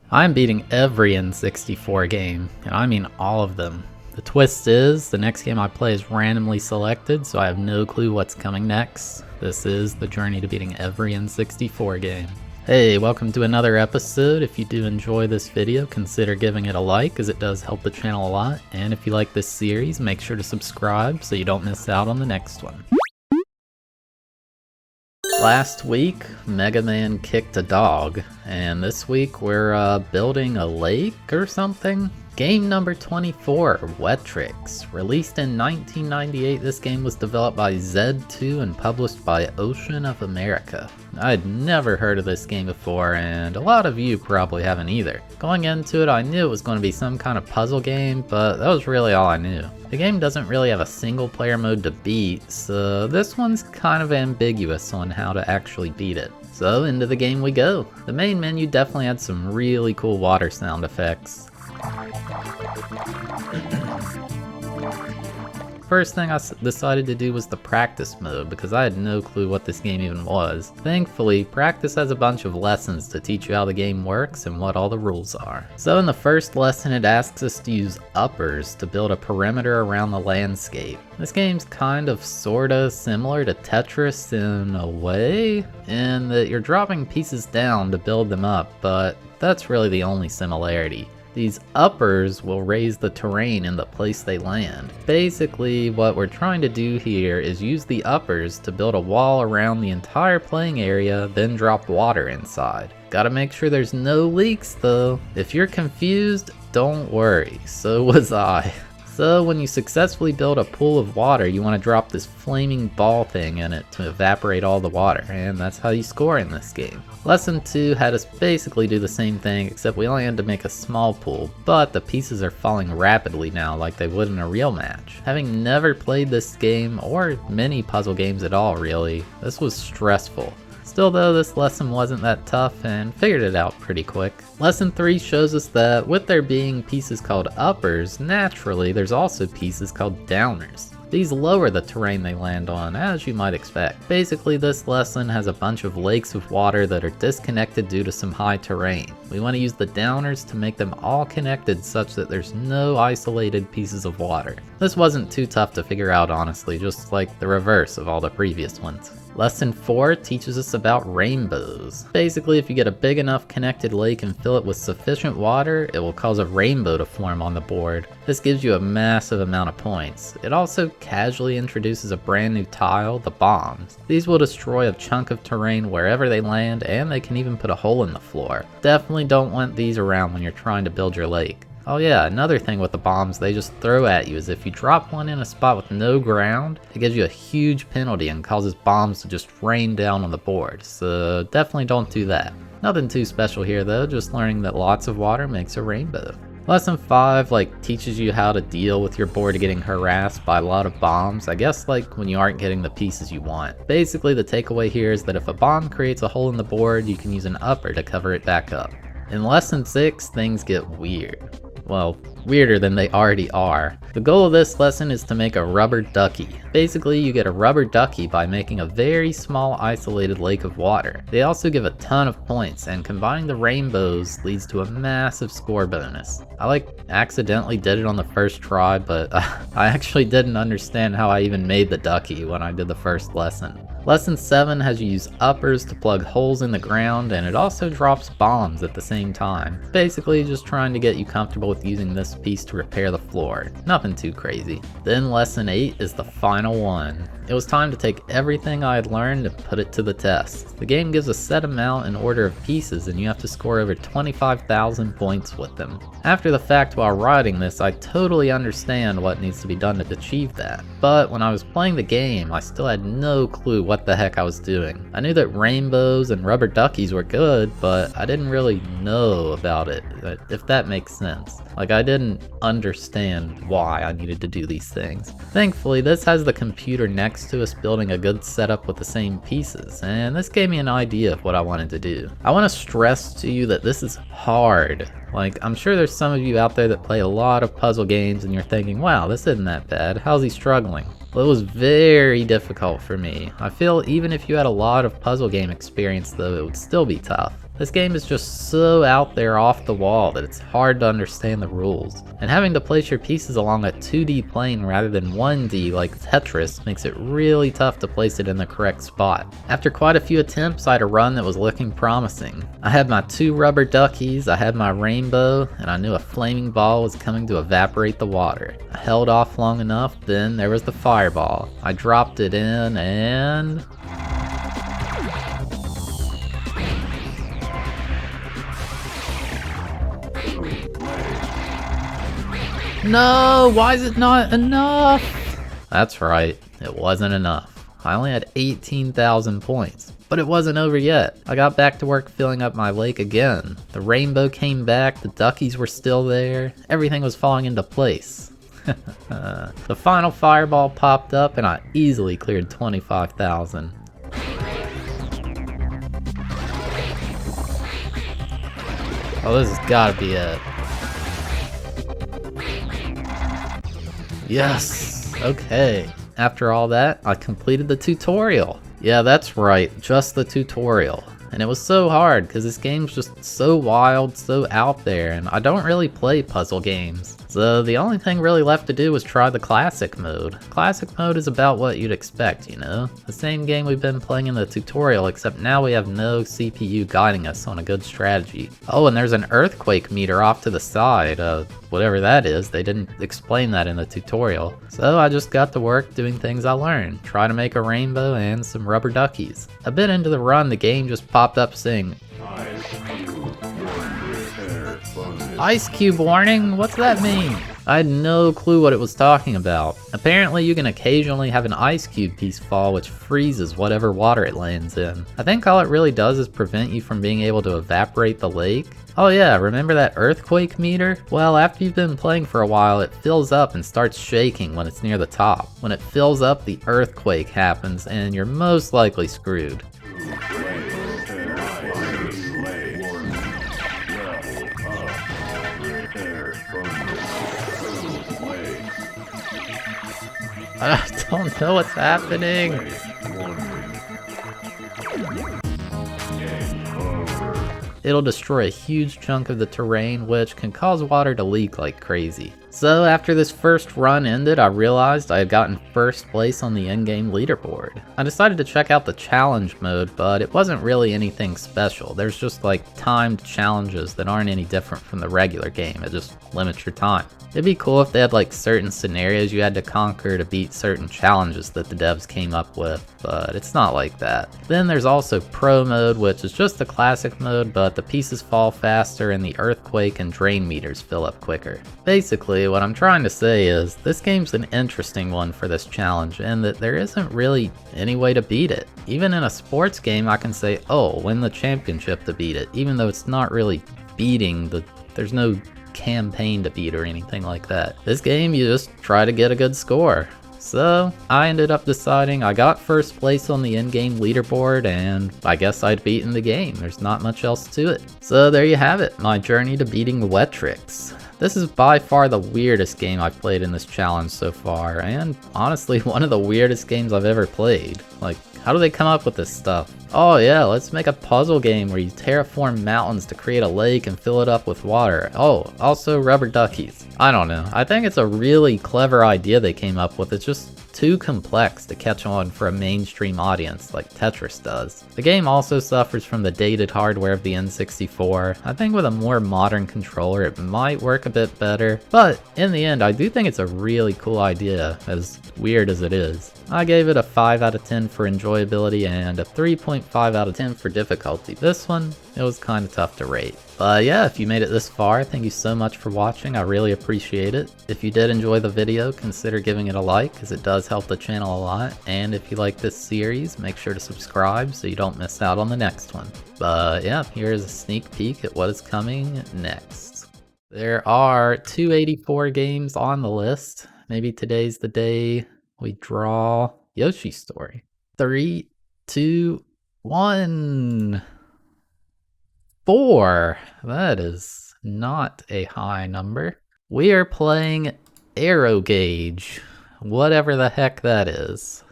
I'm beating every N64 game, and I mean all of them. The twist is, the next game I play is randomly selected, so I have no clue what's coming next. This is the journey to beating every N64 game. Hey, welcome to another episode. If you do enjoy this video, consider giving it a like, as it does help the channel a lot. And if you like this series, make sure to subscribe so you don't miss out on the next one. Last week, Mega Man kicked a dog, and this week we're building a lake or something? Game number 24, Wetrix. Released in 1998, this game was developed by Z2 and published by Ocean of America. I'd never heard of this game before, and a lot of you probably haven't either. Going into it, I knew it was going to be some kind of puzzle game, but that was really all I knew. The game doesn't really have a single player mode to beat, so this one's kind of ambiguous on how to actually beat it. So into the game we go. The main menu definitely had some really cool water sound effects. First thing I decided to do was the practice mode, because I had no clue what this game even was. Thankfully, practice has a bunch of lessons to teach you how the game works and what all the rules are. So in the first lesson, it asks us to use uppers to build a perimeter around the landscape. This game's kind of sorta similar to Tetris in a way, in that you're dropping pieces down to build them up, but that's really the only similarity. These uppers will raise the terrain in the place they land. Basically, what we're trying to do here is use the uppers to build a wall around the entire playing area, then drop water inside. Gotta make sure there's no leaks though. If you're confused, don't worry, so was I. So when you successfully build a pool of water, you want to drop this flaming ball thing in it to evaporate all the water, and that's how you score in this game. Lesson 2 had us basically do the same thing, except we only had to make a small pool, but the pieces are falling rapidly now like they would in a real match. Having never played this game, or many puzzle games at all really, this was stressful. Still though, this lesson wasn't that tough and figured it out pretty quick. Lesson 3 shows us that with there being pieces called uppers, naturally there's also pieces called downers. These lower the terrain they land on, as you might expect. Basically, this lesson has a bunch of lakes of water that are disconnected due to some high terrain. We want to use the downers to make them all connected such that there's no isolated pieces of water. This wasn't too tough to figure out honestly, just like the reverse of all the previous ones. Lesson 4 teaches us about rainbows. Basically, if you get a big enough connected lake and fill it with sufficient water, it will cause a rainbow to form on the board. This gives you a massive amount of points. It also casually introduces a brand new tile, the bombs. These will destroy a chunk of terrain wherever they land, and they can even put a hole in the floor. Definitely don't want these around when you're trying to build your lake. Oh yeah, another thing with the bombs they just throw at you is if you drop one in a spot with no ground, it gives you a huge penalty and causes bombs to just rain down on the board, so definitely don't do that. Nothing too special here though, just learning that lots of water makes a rainbow. Lesson 5 teaches you how to deal with your board getting harassed by a lot of bombs, I guess when you aren't getting the pieces you want. Basically the takeaway here is that if a bomb creates a hole in the board, you can use an upper to cover it back up. In lesson 6, things get weird. Well, weirder than they already are. The goal of this lesson is to make a rubber ducky. Basically, you get a rubber ducky by making a very small isolated lake of water. They also give a ton of points, and combining the rainbows leads to a massive score bonus. I accidentally did it on the first try, but I actually didn't understand how I even made the ducky when I did the first lesson. Lesson 7 has you use uppers to plug holes in the ground, and it also drops bombs at the same time. Basically just trying to get you comfortable with using this piece to repair the floor. Nothing too crazy. Then lesson 8 is the final one. It was time to take everything I had learned and put it to the test. The game gives a set amount and order of pieces, and you have to score over 25,000 points with them. After the fact, while writing this, I totally understand what needs to be done to achieve that. But when I was playing the game, I still had no clue what the heck I was doing. I knew that rainbows and rubber duckies were good, but I didn't really know about it, if that makes sense. I didn't understand why I needed to do these things. Thankfully, this has the computer next to us building a good setup with the same pieces, and this gave me an idea of what I wanted to do. I want to stress to you that this is hard. I'm sure there's some of you out there that play a lot of puzzle games and you're thinking, wow, this isn't that bad. How's he struggling? Well, it was very difficult for me. I feel even if you had a lot of puzzle game experience though, it would still be tough. This game is just so out there off the wall that it's hard to understand the rules, and having to place your pieces along a 2D plane rather than 1D like Tetris makes it really tough to place it in the correct spot. After quite a few attempts, I had a run that was looking promising. I had my 2 rubber duckies, I had my rainbow, and I knew a flaming ball was coming to evaporate the water. I held off long enough, then there was the fireball. I dropped it in and... No, why is it not enough? That's right, it wasn't enough. I only had 18,000 points, but it wasn't over yet. I got back to work filling up my lake again. The rainbow came back, the duckies were still there, everything was falling into place. The final fireball popped up and I easily cleared 25,000. Oh, this has gotta be it. Yes! Okay. After all that, I completed the tutorial. Yeah, that's right, just the tutorial. And it was so hard because this game's just so wild, so out there, and I don't really play puzzle games. So the only thing really left to do was try the classic mode. Classic mode is about what you'd expect, you know? The same game we've been playing in the tutorial, except now we have no CPU guiding us on a good strategy. Oh, and there's an earthquake meter off to the side, whatever that is. They didn't explain that in the tutorial. So I just got to work doing things I learned, try to make a rainbow and some rubber duckies. A bit into the run, the game just popped up saying, Ice cube warning? What's that mean? I had no clue what it was talking about. Apparently you can occasionally have an ice cube piece fall which freezes whatever water it lands in. I think all it really does is prevent you from being able to evaporate the lake. Oh yeah, remember that earthquake meter? Well, after you've been playing for a while, it fills up and starts shaking when it's near the top. When it fills up, the earthquake happens and you're most likely screwed. I don't know what's happening. It'll destroy a huge chunk of the terrain, which can cause water to leak like crazy. So after this first run ended, I realized I had gotten first place on the in-game leaderboard. I decided to check out the challenge mode, but it wasn't really anything special. There's just like timed challenges that aren't any different from the regular game. It just limits your time. It'd be cool if they had like certain scenarios you had to conquer to beat certain challenges that the devs came up with, but it's not like that. Then there's also Pro mode, which is just the classic mode, but the pieces fall faster and the earthquake and drain meters fill up quicker. Basically, what I'm trying to say is, this game's an interesting one for this challenge, and that there isn't really any way to beat it. Even in a sports game, I can say, oh, win the championship to beat it, even though it's not really beating there's no campaign to beat or anything like that. This game, you just try to get a good score. So I ended up deciding I got first place on the in-game leaderboard, and I guess I'd beaten the game. There's not much else to it. So there you have it, my journey to beating Wetrix. This is by far the weirdest game I've played in this challenge so far, and honestly one of the weirdest games I've ever played. Like, how do they come up with this stuff? Oh yeah, let's make a puzzle game where you terraform mountains to create a lake and fill it up with water. Oh, also rubber duckies. I don't know, I think it's a really clever idea they came up with. It's just too complex to catch on for a mainstream audience like Tetris does. The game also suffers from the dated hardware of the N64. I think with a more modern controller it might work a bit better, but in the end I do think it's a really cool idea, as weird as it is. I gave it a 5 out of 10 for enjoyability and a 3.5 out of 10 for difficulty. This one, it was kind of tough to rate. But yeah, if you made it this far, thank you so much for watching. I really appreciate it. If you did enjoy the video, consider giving it a like, as it does help the channel a lot. And if you like this series, make sure to subscribe so you don't miss out on the next one. But yeah, here's a sneak peek at what is coming next. There are 284 games on the list. Maybe today's the day we draw Yoshi's Story. 3, 2, 1... 4. That is not a high number. We are playing Aero Gauge, whatever the heck that is.